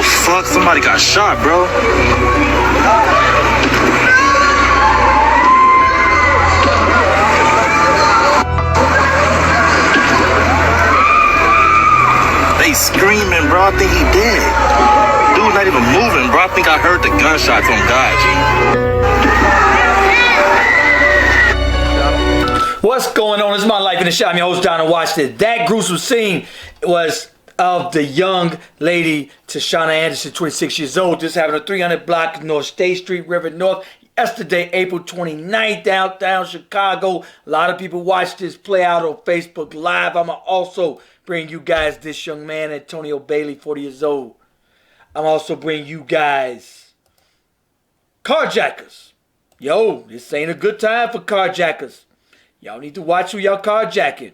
the fuck? Somebody got shot, bro. They screaming, bro. I think he dead. Dude not even moving, bro. I think I heard the gunshots on God, G. What's going on? This is My Life in the Shop. I'm your host, Don, and watch this. That gruesome scene was of the young lady, Tashana Anderson, 26 years old. This happened on 300 block North State Street, River North. Yesterday, April 29th, downtown Chicago. A lot of people watched this play out on Facebook Live. I'm going to also bring you guys this young man, Antonio Bailey, 40 years old. I'm also bring you guys carjackers. Yo, this ain't a good time for carjackers. Y'all need to watch who y'all carjacking.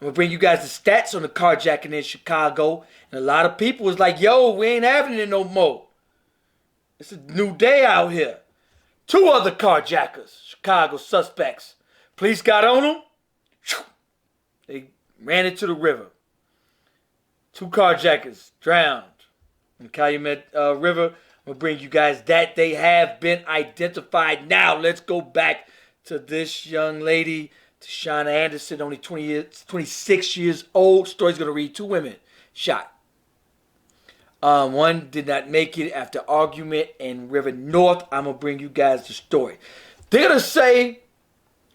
I'm going to bring you guys the stats on the carjacking in Chicago. And a lot of people was like, yo, we ain't having it no more. It's a new day out here. 2 other carjackers, Chicago suspects. Police got on them. They ran into the river. 2 carjackers drowned in the Calumet River. I'm going to bring you guys that. They have been identified. Now, let's go back to this young lady, Tashana Anderson, only 26 years old. Story's going to read 2 women shot. One did not make it after argument in River North. I'm going to bring you guys the story. They're going to say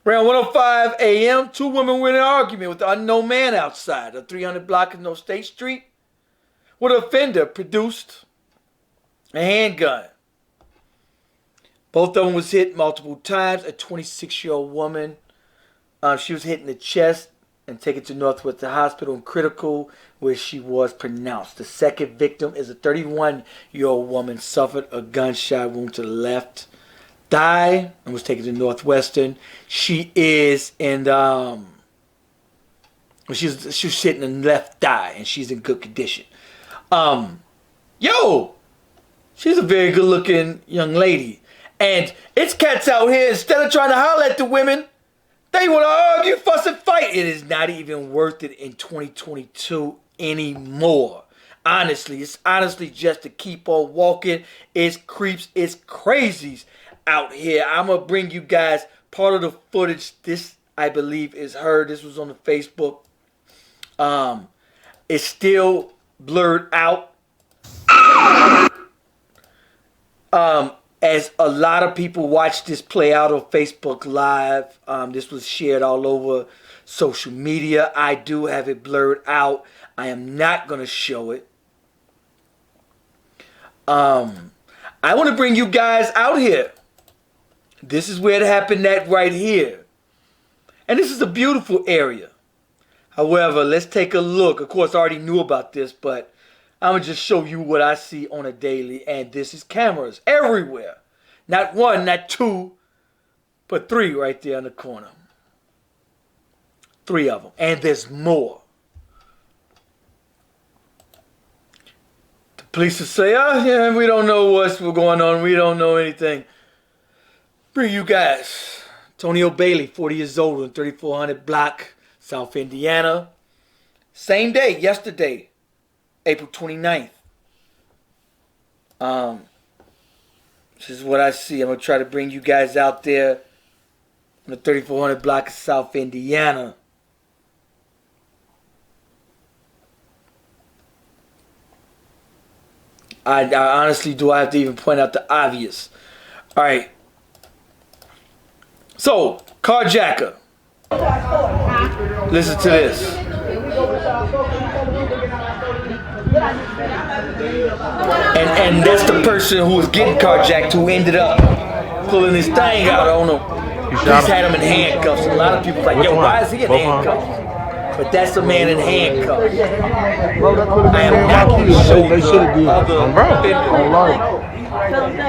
around 1:05 a.m., 2 women were in an argument with an unknown man outside of 300 block of North State Street, where the offender produced a handgun. Both of them was hit multiple times. A 26-year-old woman, she was hit in the chest and taken to Northwestern Hospital in critical, where she was pronounced. The second victim is a 31-year-old woman, suffered a gunshot wound to the left thigh and was taken to Northwestern. She is in she was hit in the left thigh and she's in good condition. Yo, she's a very good-looking young lady. And it's cats out here, instead of trying to holler at the women, they want to argue, fuss, and fight. It is not even worth it in 2022 anymore. Honestly, it's honestly just to keep on walking. It's creeps, it's crazies out here. I'm going to bring you guys part of the footage. This, I believe, is her. This was on the Facebook. It's still blurred out. As a lot of people watch this play out on Facebook Live, this was shared all over social media. I do have it blurred out. I am not going to show it. I want to bring you guys out here. This is where it happened at right here. And this is a beautiful area. However, let's take a look. Of course, I already knew about this, but I'm going to just show you what I see on a daily. And this is cameras everywhere. Not 1, not 2, but 3 right there in the corner. 3 of them. And there's more. The police will say, oh, yeah, we don't know what's going on. We don't know anything. Bring you guys. Antonio Bailey, 40 years old, on 3400 block, South Indiana. Same day, yesterday. April 29th. This is what I see. I'm going to try to bring you guys out there on the 3400 block of South Indiana. I honestly do I have to even point out the obvious. All right. So, Carjacker. Listen to this. And that's the person who was getting carjacked who ended up pulling his thing out on him. He's had him in handcuffs. A lot of people like, yo, why is he in handcuffs? But that's a man in handcuffs. I am not going to show you other offenders.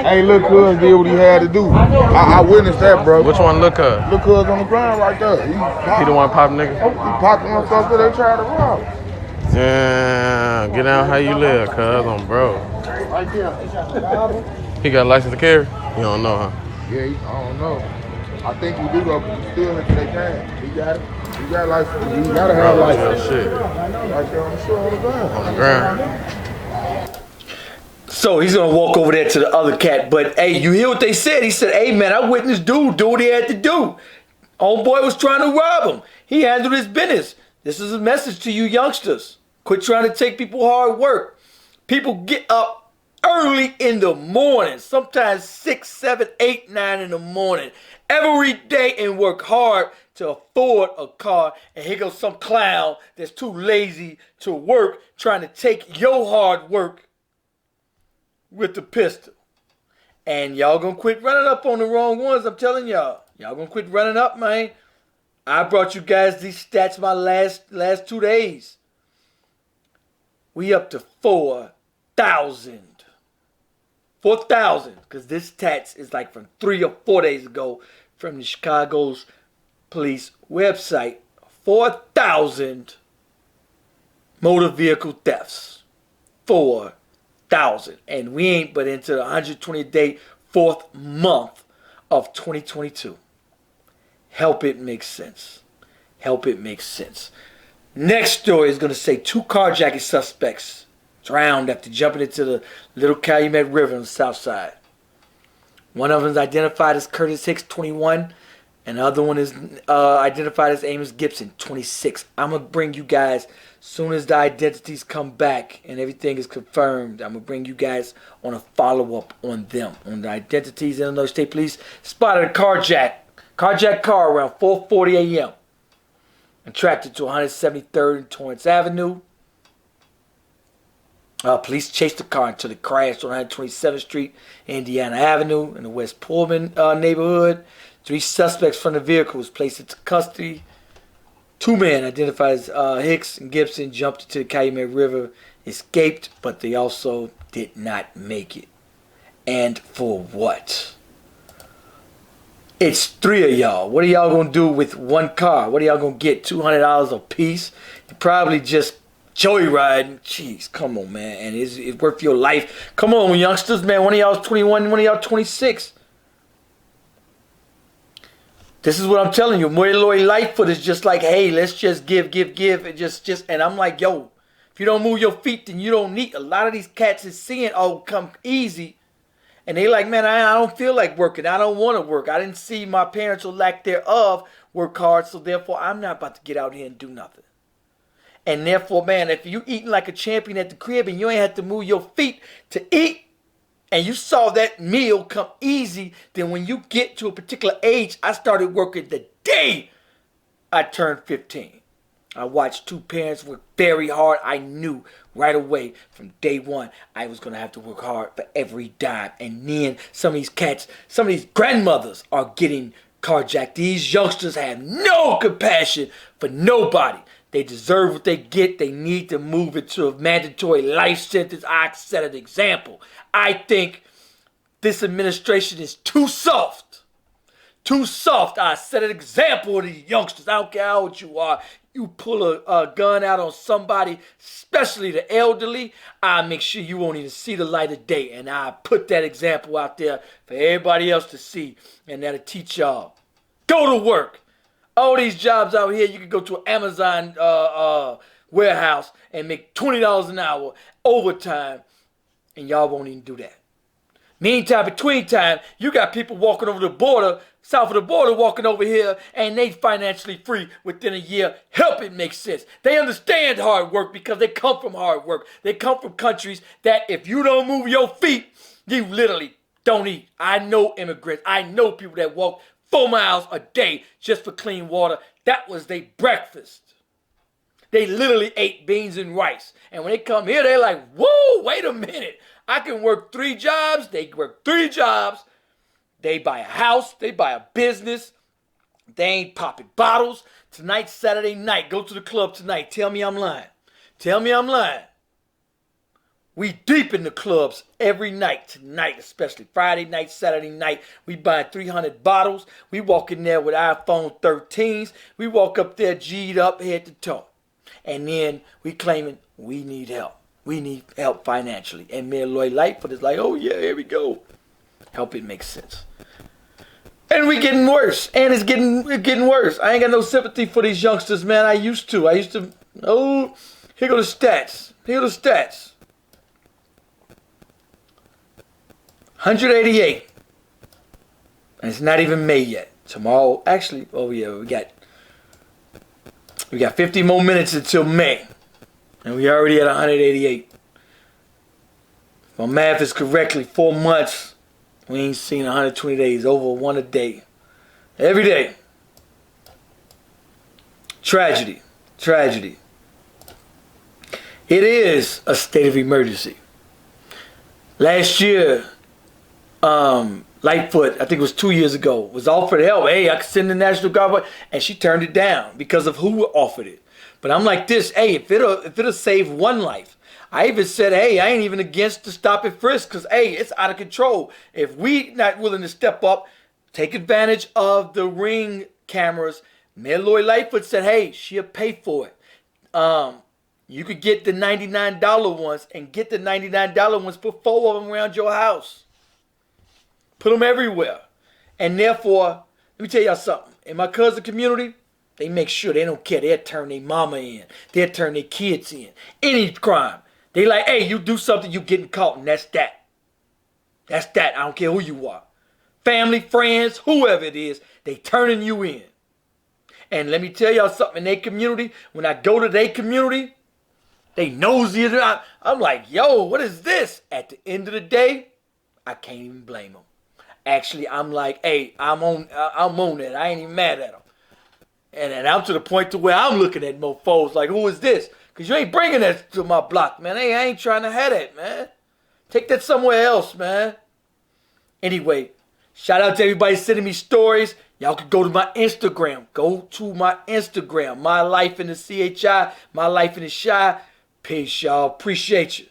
Hey, look, cuz did what he had to do. I witnessed that, bro. Which one, look, cuz? Look, cuz on the ground right there. He the one popping nigga? He popping on stuff that they tried to rob. Yeah, get down how you live, cuz, on bro. Right there. He got a license to carry? You don't know, huh? Yeah, I don't know. I think he do though, but he still if they can. He got it. He got license. He gotta have license. Shit. Right there on the shore on the ground. On the ground. So he's gonna walk over there to the other cat. But hey, you hear what they said? He said, hey man, I witnessed dude do what he had to do. Homeboy was trying to rob him. He handled his business. This is a message to you youngsters. Quit trying to take people hard work. People get up early in the morning, sometimes 6, 7, 8, 9 in the morning, every day and work hard to afford a car. And here goes some clown that's too lazy to work trying to take your hard work with the pistol. And y'all gonna quit running up on the wrong ones, I'm telling y'all. Y'all gonna quit running up, man. I brought you guys these stats my last 2 days. We up to 4,000. 4,000, because this stats is like from 3 or 4 days ago from the Chicago's police website. 4,000 motor vehicle thefts. 4,000. And we ain't but into the 120-day 4th month of 2022. Help it make sense. Help it make sense. Next story is going to say 2 carjacking suspects drowned after jumping into the Little Calumet River on the south side. One of them is identified as Curtis Hicks, 21, and the other one is identified as Amos Gibson, 26. I'm going to bring you guys, soon as the identities come back and everything is confirmed, I'm going to bring you guys on a follow-up on them. On the identities, Illinois State Police spotted a carjacked car around 4:40 a.m. and tracked it to 173rd and Torrance Avenue. Police chased the car until it crashed on 127th Street, Indiana Avenue, in the West Pullman neighborhood. 3 suspects from the vehicle was placed into custody. 2 men identified as Hicks and Gibson jumped into the Calumet River, escaped, but they also did not make it. And for what? It's 3 of y'all. What are y'all going to do with 1 car? What are y'all going to get? $200 a piece? You probably just joyriding. Jeez, come on, man. And it's worth your life. Come on, youngsters, man. One of y'all is 21, one of y'all 26. This is what I'm telling you. Moreloy Lightfoot is just like, hey, let's just give. And just, and I'm like, yo, if you don't move your feet, then you don't need. A lot of these cats is seeing, oh, come easy. And they like, man, I don't feel like working. I don't want to work. I didn't see my parents or lack thereof work hard. So therefore, I'm not about to get out here and do nothing. And therefore, man, if you eating like a champion at the crib and you ain't have to move your feet to eat, and you saw that meal come easy, then when you get to a particular age, I started working the day I turned 15. I watched 2 parents work very hard. I knew right away from day one I was going to have to work hard for every dime. And then some of these cats, some of these grandmothers are getting carjacked. These youngsters have no compassion for nobody. They deserve what they get. They need to move it to a mandatory life sentence. I set an example. I think this administration is too soft. Too soft. I set an example of these youngsters. I don't care how old you are. You pull a gun out on somebody, especially the elderly, I make sure you won't even see the light of day. And I put that example out there for everybody else to see. And that'll teach y'all. Go to work. All these jobs out here, you can go to an Amazon warehouse and make $20 an hour overtime. And y'all won't even do that. Meantime, between time, you got people walking over the border, south of the border, walking over here, and they financially free within a year. Help it make sense. They understand hard work because they come from hard work. They come from countries that if you don't move your feet, you literally don't eat. I know immigrants. I know people that walk 4 miles a day just for clean water. That was their breakfast. They literally ate beans and rice. And when they come here, they're like, whoa, wait a minute. I can work 3 jobs. They work 3 jobs. They buy a house. They buy a business. They ain't popping bottles. Tonight, Saturday night. Go to the club tonight. Tell me I'm lying. Tell me I'm lying. We deep in the clubs every night. Tonight, especially Friday night, Saturday night. We buying 300 bottles. We walk in there with iPhone 13s. We walk up there G'd up head to toe. And then we claiming we need help. We need help financially. And me and Lloyd Lightfoot is like, oh yeah, here we go. Help it make sense. And we getting worse. And it's getting worse. I ain't got no sympathy for these youngsters, man. I used to. Oh, here go the stats. Here go the stats. 188. And it's not even May yet. Tomorrow, actually, oh yeah, we got 50 more minutes until May. And we already at 188. If my math is correctly, 4 months. We ain't seen 120 days, over one a day. Every day. Tragedy. Tragedy. It is a state of emergency. Last year, Lightfoot, I think it was 2 years ago, was offered help. Hey, I could send the National Guard, and she turned it down because of who offered it. But I'm like this, hey, if it'll save one life. I even said, hey, I ain't even against the stop and frisk because, hey, it's out of control. If we not willing to step up, take advantage of the Ring cameras, Mayor Lori Lightfoot said, hey, she'll pay for it. You could get the $99 ones and get the $99 ones, put 4 of them around your house. Put them everywhere. And therefore, let me tell y'all something. In my cousin community, they make sure they don't care. They'll turn their mama in. They'll turn their kids in. Any crime. They like, hey, you do something, you getting caught, and that's that. That's that. I don't care who you are. Family, friends, whoever it is, they turning you in. And let me tell y'all something. In their community, when I go to their community, they nosy. I'm like, yo, what is this? At the end of the day, I can't even blame them. Actually, I'm like, hey, I'm on it. I ain't even mad at them. And I'm to the point to where I'm looking at mofos like, who is this? Because you ain't bringing that to my block, man. Hey, I ain't trying to have that, man. Take that somewhere else, man. Anyway, shout out to everybody sending me stories. Y'all can go to my Instagram. Go to my Instagram. My Life in the CHI. My Life in the Shy. Peace, y'all. Appreciate you.